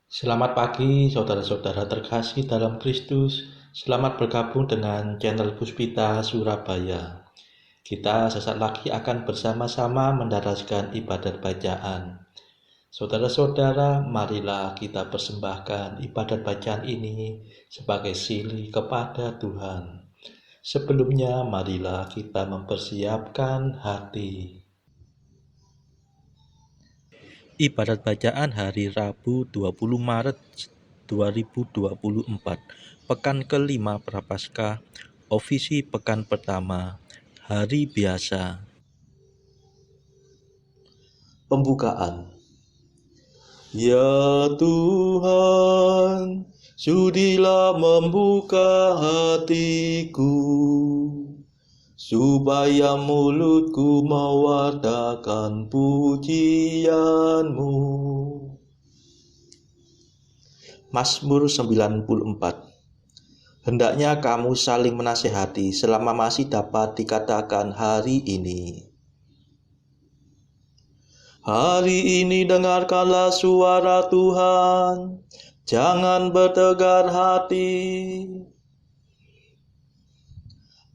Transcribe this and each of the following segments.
Selamat pagi, saudara-saudara terkasih dalam Kristus. Selamat bergabung dengan channel Puspita Surabaya. Kita sesaat lagi akan bersama-sama mendaraskan ibadat bacaan. Saudara-saudara, marilah kita persembahkan ibadat bacaan ini sebagai sili kepada Tuhan. Sebelumnya, marilah kita mempersiapkan hati. Ibadat bacaan hari Rabu 20 Maret 2024, Pekan kelima Prapaskah, Ofisi Pekan Pertama, Hari Biasa. Pembukaan. Ya Tuhan, sudilah membuka hatiku, supaya mulutku mewartakan pujian-Mu. Mazmur 94. Hendaknya kamu saling menasihati selama masih dapat dikatakan hari ini. Hari ini dengarkanlah suara Tuhan, jangan bertegar hati.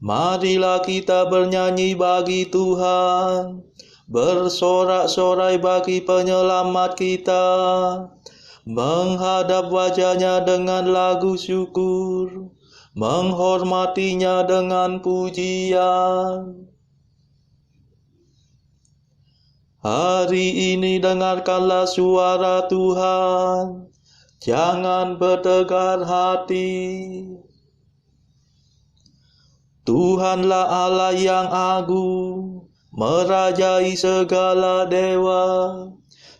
Marilah kita bernyanyi bagi Tuhan, bersorak-sorai bagi penyelamat kita, menghadap wajah-Nya dengan lagu syukur, menghormatinya dengan pujian. Hari ini dengarkanlah suara Tuhan, jangan bertegar hati. Tuhanlah Allah yang agung, merajai segala dewa.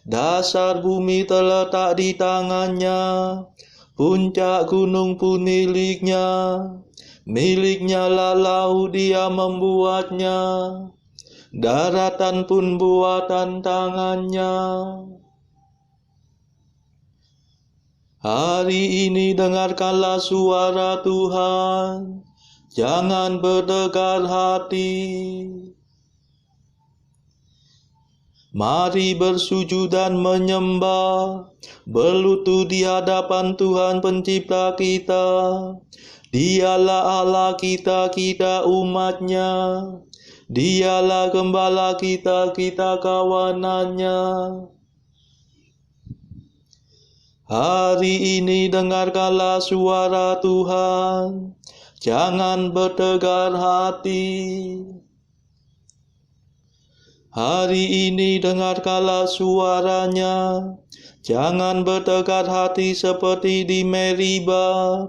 Dasar bumi terletak di tangan-Nya, puncak gunung pun milik-Nya. Milik-Nya lah laut, Dia membuatnya, daratan pun buatan tangan-Nya. Hari ini dengarkanlah suara Tuhan, jangan bertegar hati. Mari bersujud dan menyembah, berlutut di hadapan Tuhan Pencipta kita. Dialah Allah kita, kita umat-Nya. Dialah gembala kita, kita kawanan-Nya. Hari ini dengarkanlah suara Tuhan, jangan bertegar hati. Hari ini dengarkanlah suara-Nya, jangan bertegar hati seperti di Meriba,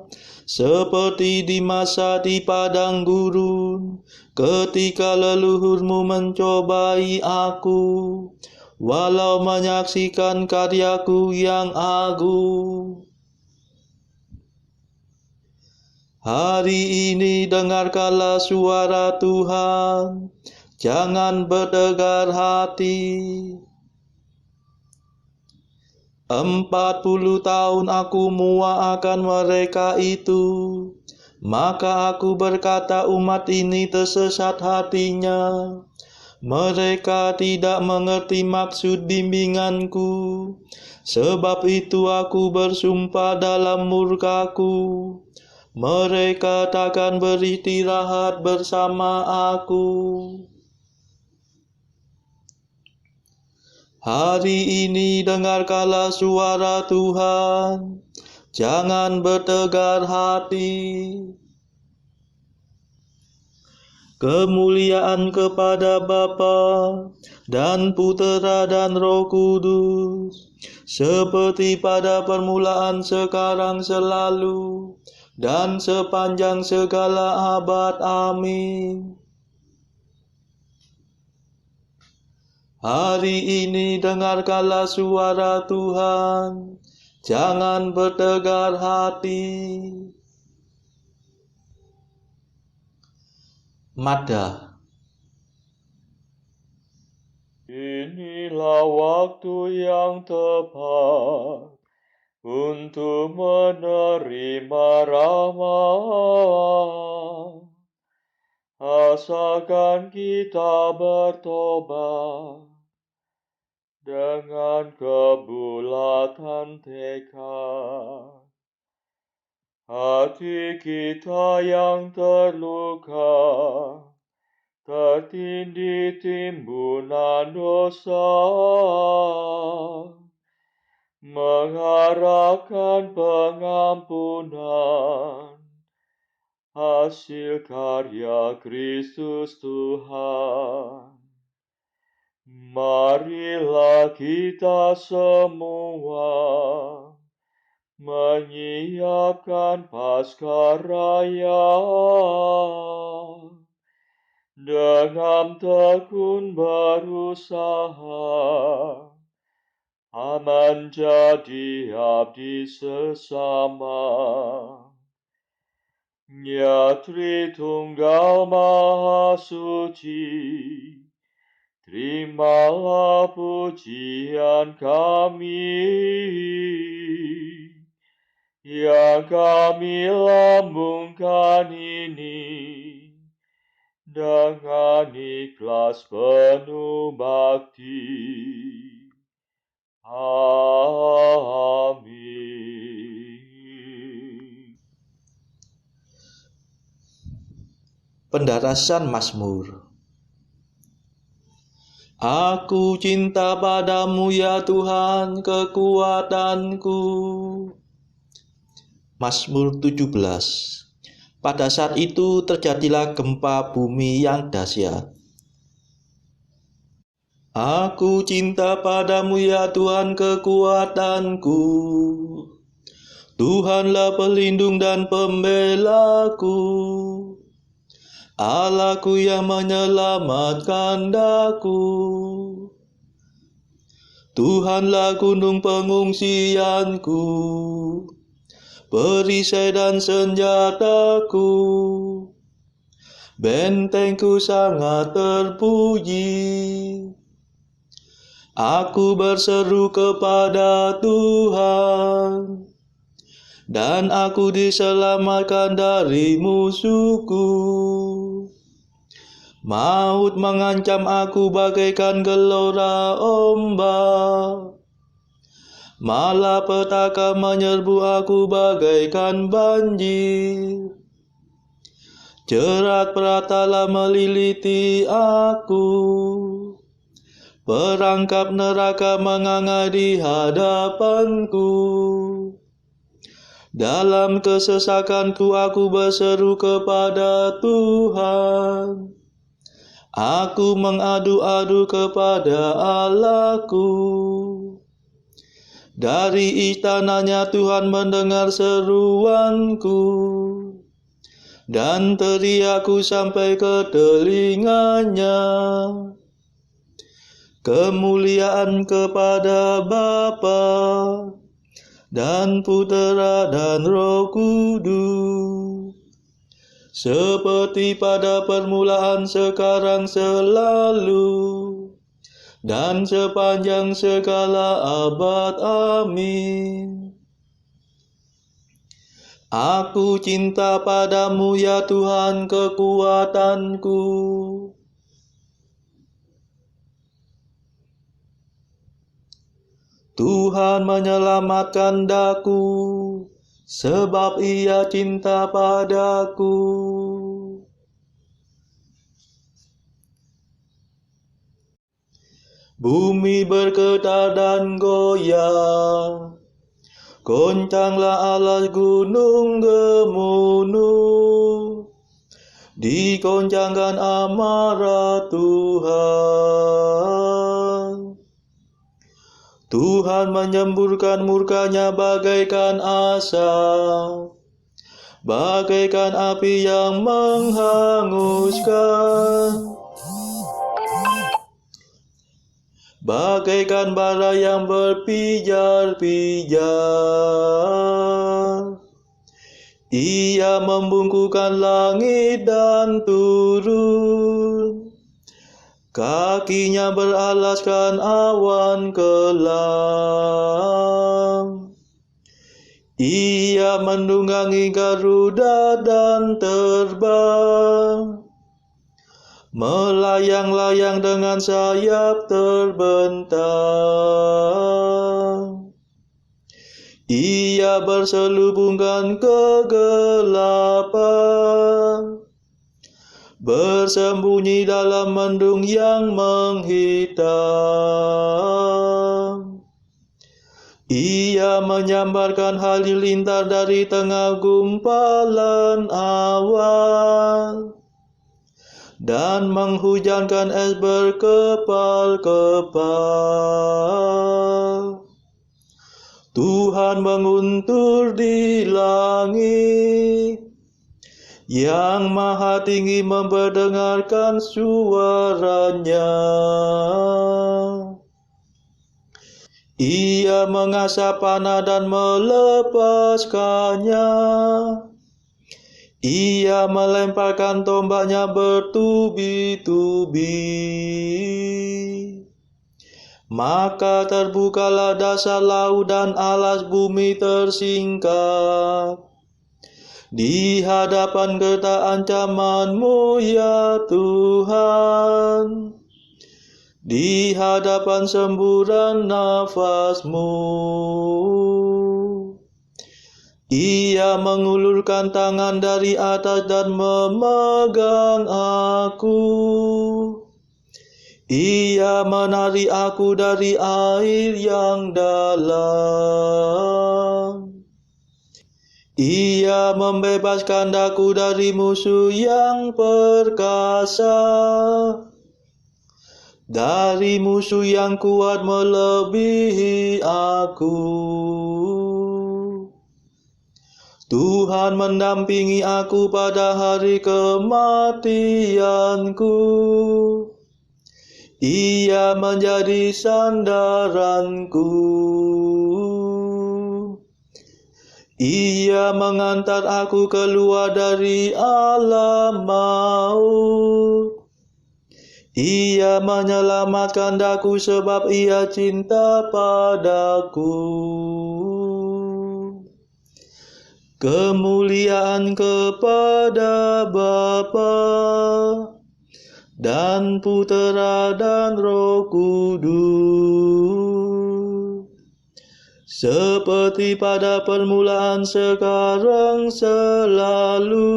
seperti di masa di padang gurun, ketika leluhurmu mencobai aku, walau menyaksikan karyaku yang agung. Hari ini dengarkanlah suara Tuhan, jangan bertegar hati. 40 tahun aku muak akan mereka itu, maka aku berkata umat ini tersesat hatinya. Mereka tidak mengerti maksud bimbinganku, sebab itu aku bersumpah dalam murkaku, mereka takkan beristirahat bersama aku. Hari ini dengarkanlah suara Tuhan, jangan bertegar hati. Kemuliaan kepada Bapa dan Putera dan Roh Kudus, seperti pada permulaan, sekarang, selalu, dan sepanjang segala abad. Amin. Hari ini dengarkanlah suara Tuhan, jangan bertegar hati. Mada. Inilah waktu yang tepat untuk menerima rahmat. Asalkan kita bertobat dengan kebulatan tekad. Hati kita yang terluka, tertindih timbunan dosa, mengharapkan pengampunan, hasil karya Kristus Tuhan. Marilah kita semua menyiapkan Paskaraya dengan tekun berusaha menjadi abdi sesama. Ya Tritunggal Maha Suci, terimalah pujian kami, yang kami lambungkan ini dengan ikhlas penuh bakti. Amin. Pendarasan Mazmur. Aku cinta padamu ya Tuhan, kekuatanku. Mazmur 17. Pada saat itu terjadilah gempa bumi yang dahsyat. Aku cinta padamu ya Tuhan, kekuatanku. Tuhanlah pelindung dan pembelaku, Allahku yang menyelamatkan daku. Tuhanlah gunung pengungsianku, perisai dan senjataku, bentengku sangat terpuji. Aku berseru kepada Tuhan, dan aku diselamatkan dari musuhku. Maut mengancam aku bagaikan gelora ombak, malapetaka menyerbu aku bagaikan banjir. Jerat peratala meliliti aku, perangkap neraka menganga di hadapanku. Dalam kesesakanku aku berseru kepada Tuhan. Aku mengadu-adu kepada Allahku. Dari istananya Tuhan mendengar seruanku, dan teriakku sampai ke telinganya. Kemuliaan kepada Bapa dan Putera dan Roh Kudus, seperti pada permulaan, sekarang, selalu, dan sepanjang segala abad. Amin. Aku cinta padamu ya Tuhan, kekuatanku. Tuhan menyelamatkan daku, sebab Ia cinta padaku. Bumi bergetar dan goyah, goncanglah alas gunung gemuruh, digoncangkan amarah Tuhan. Tuhan menyemburkan murkanya bagaikan asap, bagaikan api yang menghanguskan, bagaikan bara yang berpijar-pijar. Ia membungkukkan langit dan turun, kakinya beralaskan awan kelam. Ia mendunggangi Garuda dan terbang, melayang-layang dengan sayap terbentang. Ia berselubungkan kegelapan, bersembunyi dalam mendung yang menghitam. Ia menyambarkan halilintar dari tengah gumpalan awan, dan menghujankan es berkepal-kepal. Tuhan menguntur di langit, yang maha tinggi memperdengarkan suaranya. Ia mengasah panah dan melepaskannya. Ia melemparkan tombaknya bertubi-tubi. Maka terbukalah dasar laut dan alas bumi tersingkap di hadapan gertak ancaman-Mu ya Tuhan, di hadapan semburan nafas-Mu. Ia mengulurkan tangan dari atas dan memegang aku. Ia menarik aku dari air yang dalam. Ia membebaskan daku dari musuh yang perkasa, dari musuh yang kuat melebihi aku. Tuhan mendampingi aku pada hari kematianku. Ia menjadi sandaranku. Ia mengantar aku keluar dari alam maut. Ia menyelamatkan daku sebab Ia cinta padaku. Kemuliaan kepada Bapa dan Putera dan Roh Kudus, seperti pada permulaan, sekarang, selalu,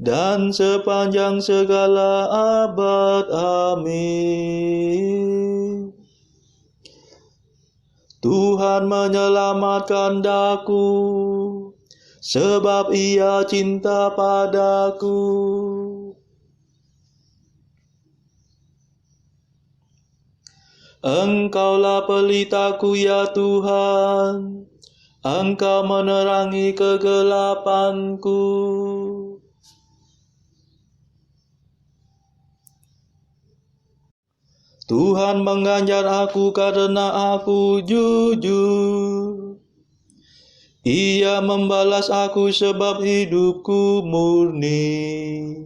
dan sepanjang segala abad. Amin. Tuhan menyelamatkan daku, sebab Ia cinta padaku. Engkaulah pelitaku ya Tuhan, Engkau menerangi kegelapanku. Tuhan mengganjar aku karena aku jujur. Ia membalas aku sebab hidupku murni.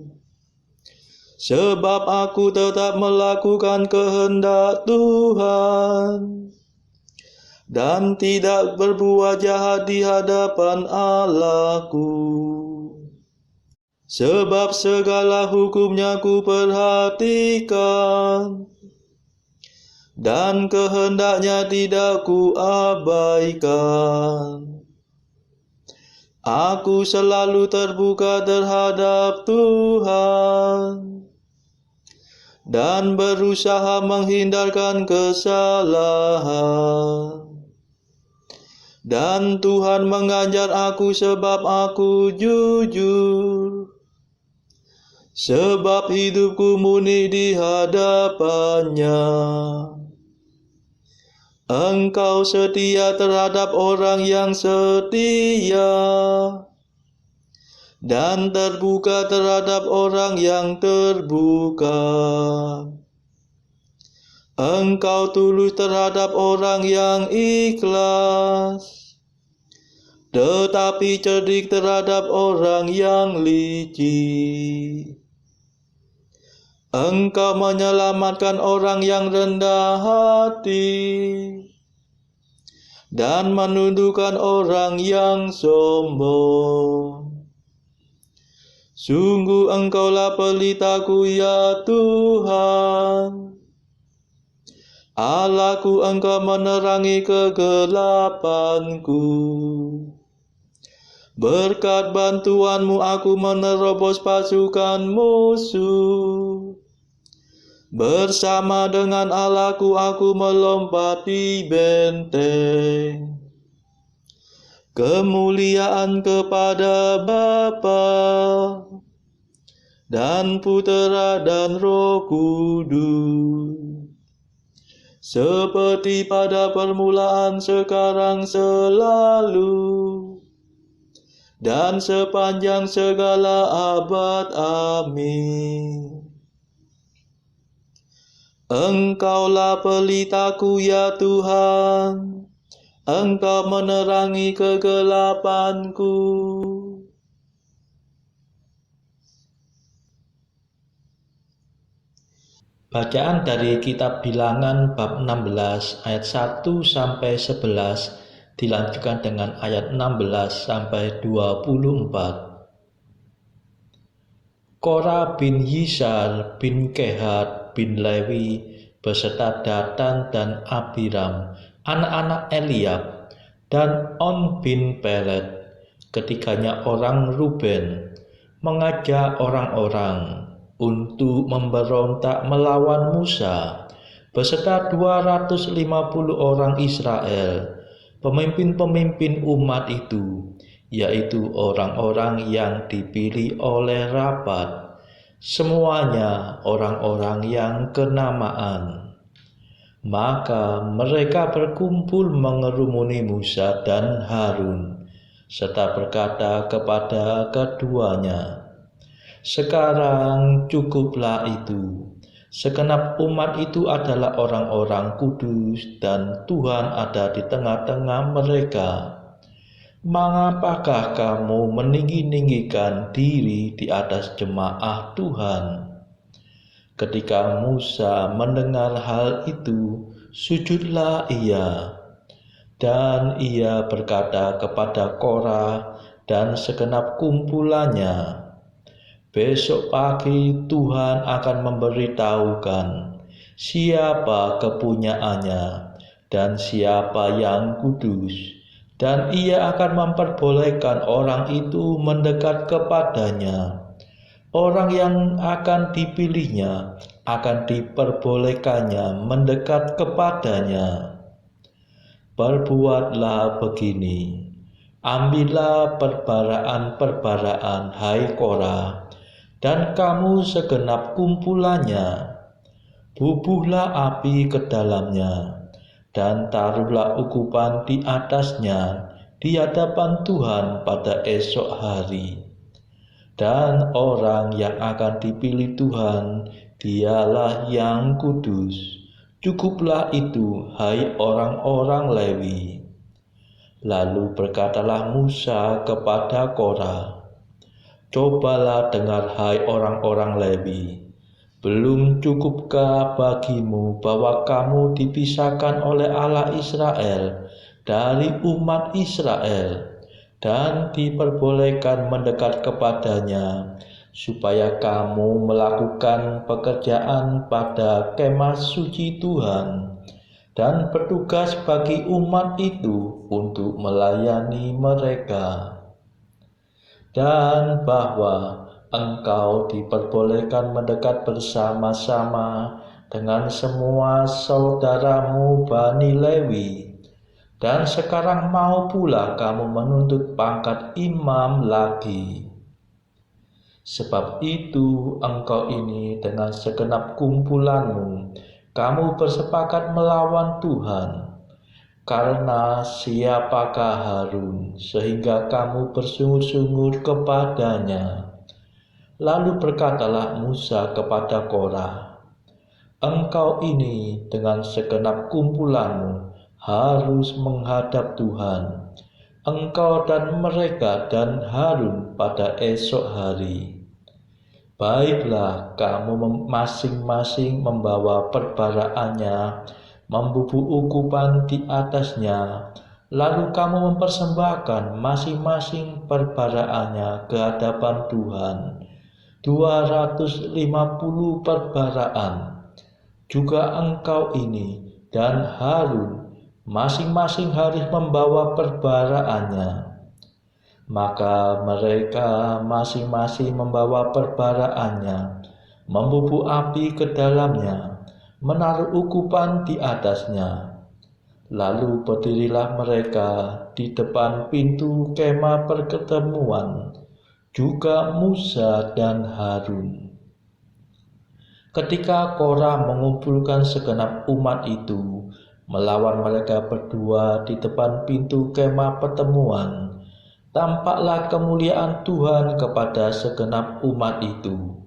Sebab aku tetap melakukan kehendak Tuhan, dan tidak berbuat jahat di hadapan Allahku. Sebab segala hukum-Nya ku perhatikan, dan kehendak-Nya tidak ku abaikan. Aku selalu terbuka terhadap Tuhan, dan berusaha menghindarkan kesalahan. Dan Tuhan mengganjar aku sebab aku jujur, sebab hidupku murni di hadapan-Nya. Engkau setia terhadap orang yang setia, dan terbuka terhadap orang yang terbuka. Engkau tulus terhadap orang yang ikhlas, tetapi cerdik terhadap orang yang licik. Engkau menyelamatkan orang yang rendah hati, dan menundukkan orang yang sombong. Sungguh Engkaulah pelitaku ya Tuhan. Allahku, Engkau menerangi kegelapanku. Berkat bantuanmu aku menerobos pasukan musuh. Bersama dengan Allahku aku melompati benteng. Kemuliaan kepada Bapa dan Putera dan Roh Kudus, seperti pada permulaan, sekarang, selalu, dan sepanjang segala abad. Amin. Engkaulah pelitaku ya Tuhan, Engkau menerangi kegelapanku. Bacaan dari kitab Bilangan bab 16 ayat 1 sampai 11 dilanjutkan dengan ayat 16 sampai 24. Korah bin Yisar bin Kehat bin Lewi beserta Datan dan Abiram, anak-anak Eliab, dan On bin Pelet, ketiganya orang Ruben, mengajak orang-orang untuk memberontak melawan Musa, beserta 250 orang Israel, pemimpin-pemimpin umat itu, yaitu orang-orang yang dipilih oleh rapat, semuanya orang-orang yang kenamaan. Maka mereka berkumpul mengerumuni Musa dan Harun, serta berkata kepada keduanya, "Sekarang cukuplah itu. Segenap umat itu adalah orang-orang kudus dan Tuhan ada di tengah-tengah mereka. Mengapakah kamu meninggi-ninggikan diri di atas jemaah Tuhan?" Ketika Musa mendengar hal itu, sujudlah ia. Dan ia berkata kepada Korah dan segenap kumpulannya, "Besok pagi Tuhan akan memberitahukan siapa kepunyaannya dan siapa yang kudus. Dan ia akan memperbolehkan orang itu mendekat kepadanya. Orang yang akan dipilihnya akan diperbolehkannya mendekat kepadanya. Perbuatlah begini, ambillah perbaraan-perbaraan, hai Korah, dan kamu segenap kumpulannya. Bubuhlah api ke dalamnya, dan taruhlah ukupan di atasnya di hadapan Tuhan pada esok hari. Dan orang yang akan dipilih Tuhan, dialah yang kudus. Cukuplah itu, hai orang-orang Lewi." Lalu berkatalah Musa kepada Korah, "Cobalah dengar, hai orang-orang Lewi. Belum cukupkah bagimu bahwa kamu dipisahkan oleh Allah Israel dari umat Israel dan diperbolehkan mendekat kepadanya, supaya kamu melakukan pekerjaan pada kemah suci Tuhan dan bertugas bagi umat itu untuk melayani mereka, dan bahwa engkau diperbolehkan mendekat bersama-sama dengan semua saudaramu Bani Lewi. Dan sekarang mau pula kamu menuntut pangkat imam lagi. Sebab itu engkau ini dengan segenap kumpulanmu, kamu bersepakat melawan Tuhan. Karena siapakah Harun sehingga kamu bersungut-sungut kepadanya?" Lalu berkatalah Musa kepada Korah, "Engkau ini dengan segenap kumpulanmu harus menghadap Tuhan, engkau dan mereka dan Harun pada esok hari. Baiklah, kamu masing-masing membawa perbaraannya, membubuh ukupan di atasnya, lalu kamu mempersembahkan masing-masing perbaraannya ke hadapan Tuhan 250 perbaraan. Juga engkau ini dan Harun masing-masing harus membawa perbaraannya. Maka mereka masing-masing membawa perbaraannya, membubuh api ke dalamnya, menaruh ukupan di atasnya. Lalu berdirilah mereka di depan pintu kemah pertemuan, juga Musa dan Harun. Ketika Korah mengumpulkan segenap umat itu melawan mereka berdua di depan pintu kemah pertemuan, tampaklah kemuliaan Tuhan kepada segenap umat itu.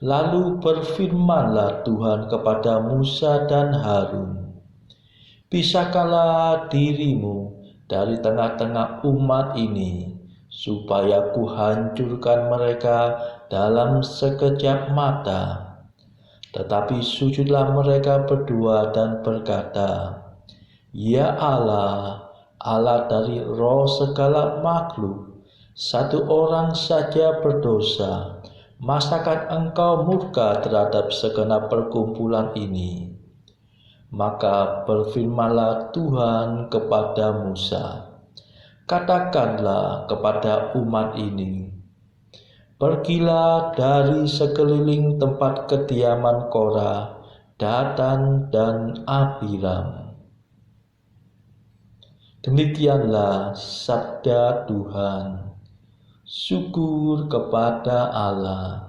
Lalu berfirmanlah Tuhan kepada Musa dan Harun, "Pisahkanlah dirimu dari tengah-tengah umat ini, supaya kuhancurkan mereka dalam sekejap mata." Tetapi sujudlah mereka berdua dan berkata, "Ya Allah, Allah dari roh segala makhluk, satu orang saja berdosa. Masakan engkau murka terhadap segenap perkumpulan ini?" Maka berfirmanlah Tuhan kepada Musa, "Katakanlah kepada umat ini, pergilah dari sekeliling tempat kediaman Korah, Datan, dan Abiram." Demikianlah sabda Tuhan. Syukur kepada Allah.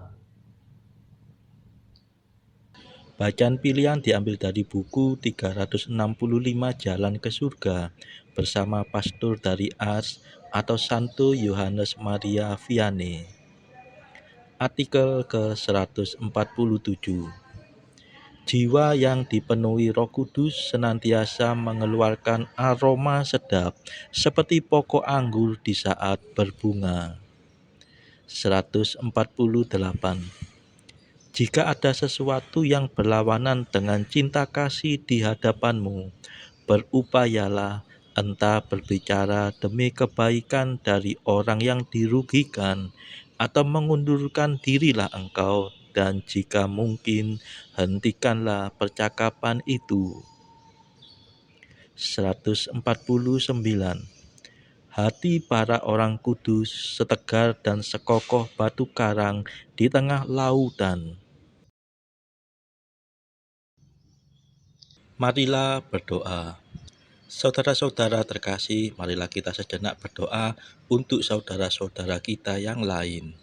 Bacaan pilihan diambil dari buku 365 Jalan ke Surga bersama pastor dari Ars atau Santo Yohanes Maria Vianney. Artikel ke-147. Jiwa yang dipenuhi Roh Kudus senantiasa mengeluarkan aroma sedap seperti pokok anggur di saat berbunga. 148. Jika ada sesuatu yang berlawanan dengan cinta kasih di hadapanmu, berupayalah entah berbicara demi kebaikan dari orang yang dirugikan, atau mengundurkan dirilah engkau, dan jika mungkin, hentikanlah percakapan itu. 149. Hati para orang kudus setegar dan sekokoh batu karang di tengah lautan. Marilah berdoa. Saudara-saudara terkasih, marilah kita sejenak berdoa untuk saudara-saudara kita yang lain.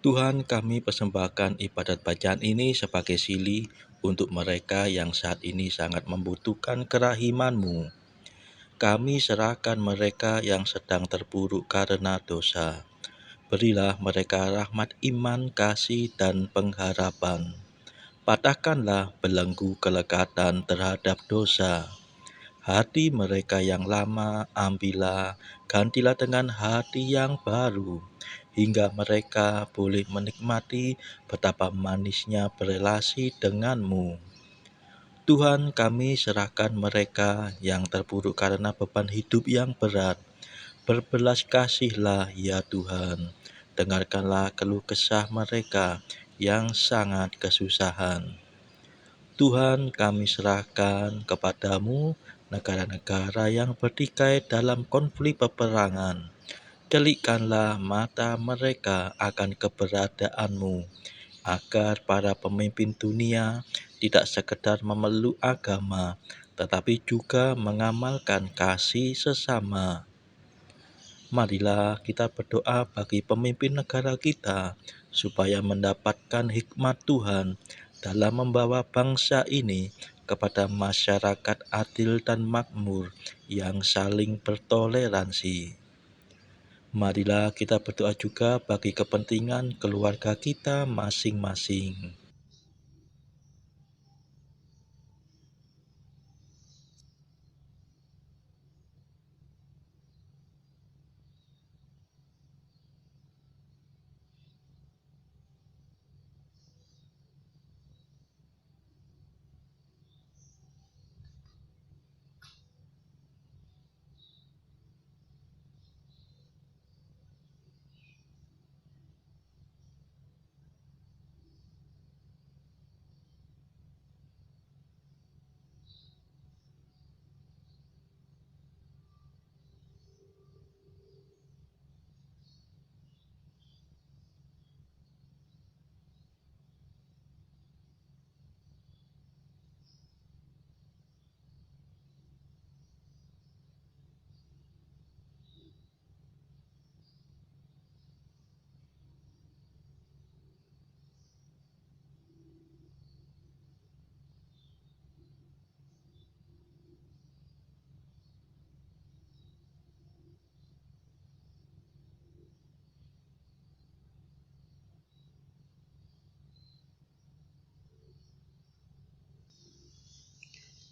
Tuhan, kami persembahkan ibadat bacaan ini sebagai sili untuk mereka yang saat ini sangat membutuhkan kerahiman-Mu. Kami serahkan mereka yang sedang terpuruk karena dosa. Berilah mereka rahmat iman, kasih, dan pengharapan. Patahkanlah belenggu kelekatan terhadap dosa. Hati mereka yang lama ambillah, gantilah dengan hati yang baru, hingga mereka boleh menikmati betapa manisnya berelasi denganmu. Tuhan, kami serahkan mereka yang terpuruk karena beban hidup yang berat. Berbelas kasihlah ya Tuhan, dengarkanlah keluh kesah mereka yang sangat kesusahan. Tuhan, kami serahkan kepadamu negara-negara yang bertikai dalam konflik peperangan. Delikkanlah mata mereka akan keberadaanmu, agar para pemimpin dunia tidak sekedar memeluk agama, tetapi juga mengamalkan kasih sesama. Marilah kita berdoa bagi pemimpin negara kita, supaya mendapatkan hikmat Tuhan dalam membawa bangsa ini kepada masyarakat adil dan makmur yang saling bertoleransi. Marilah kita berdoa juga bagi kepentingan keluarga kita masing-masing.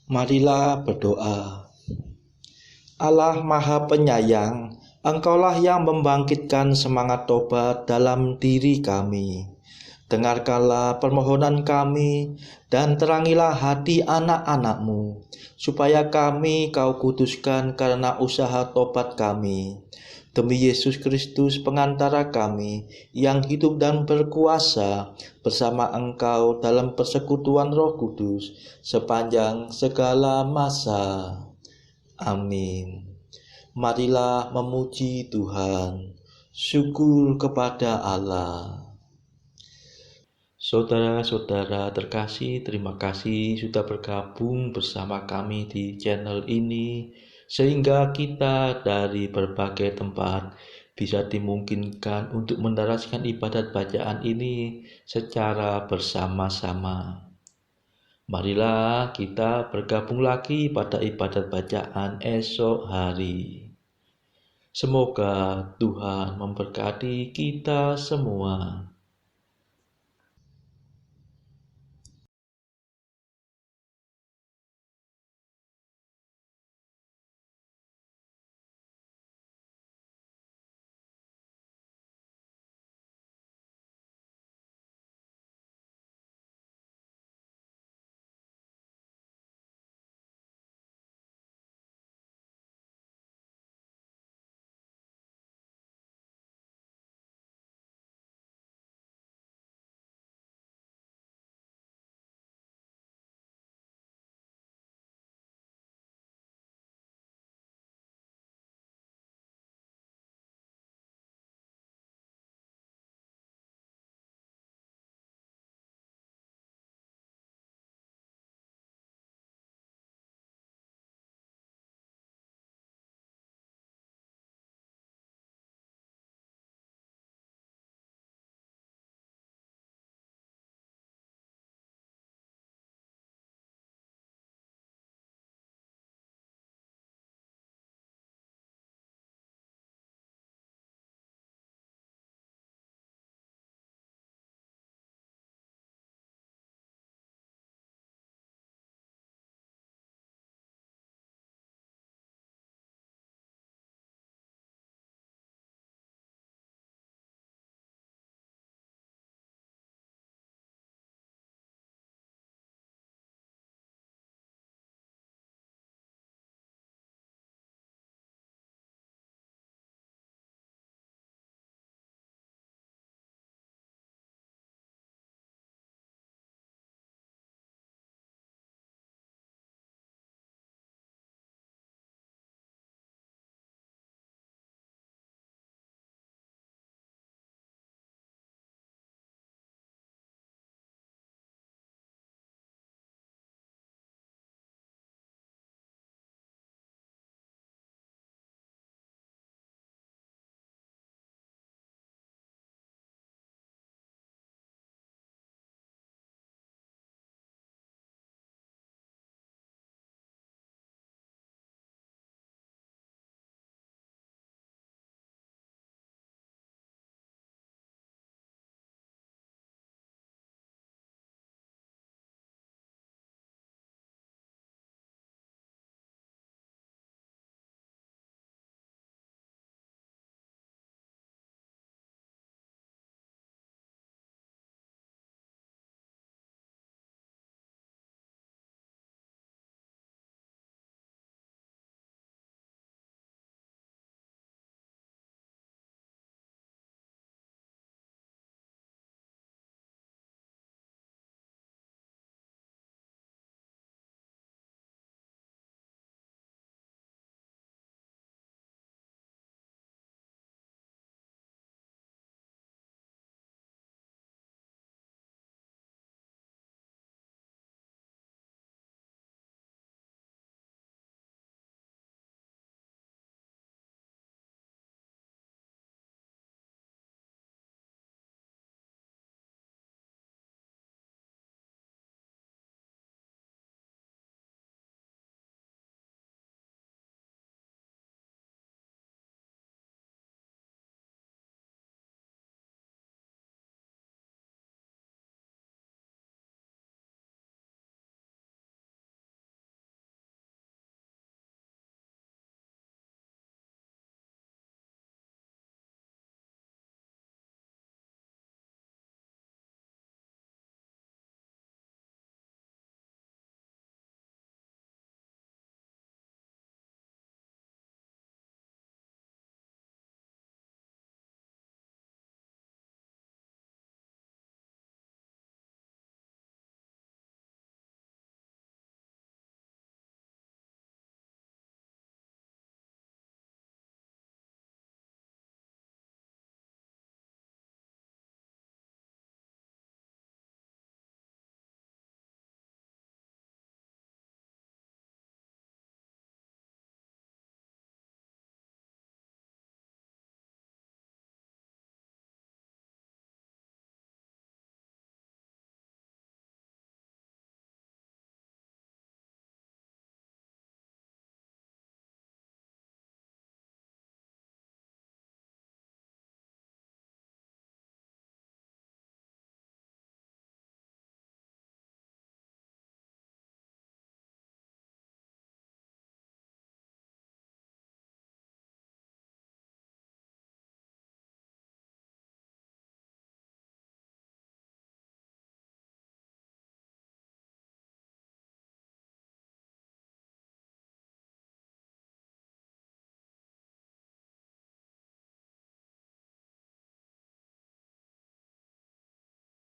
Marilah berdoa. Allah Maha Penyayang, Engkaulah yang membangkitkan semangat tobat dalam diri kami. Dengarkanlah permohonan kami dan terangilah hati anak-anak-Mu, supaya kami Kau kuduskan karena usaha tobat kami. Demi Yesus Kristus pengantara kami, yang hidup dan berkuasa bersama Engkau dalam persekutuan Roh Kudus sepanjang segala masa. Amin. Marilah memuji Tuhan. Syukur kepada Allah. Saudara-saudara terkasih, terima kasih sudah bergabung bersama kami di channel ini, sehingga kita dari berbagai tempat bisa dimungkinkan untuk mendaraskan ibadat bacaan ini secara bersama-sama. Marilah kita bergabung lagi pada ibadat bacaan esok hari. Semoga Tuhan memberkati kita semua.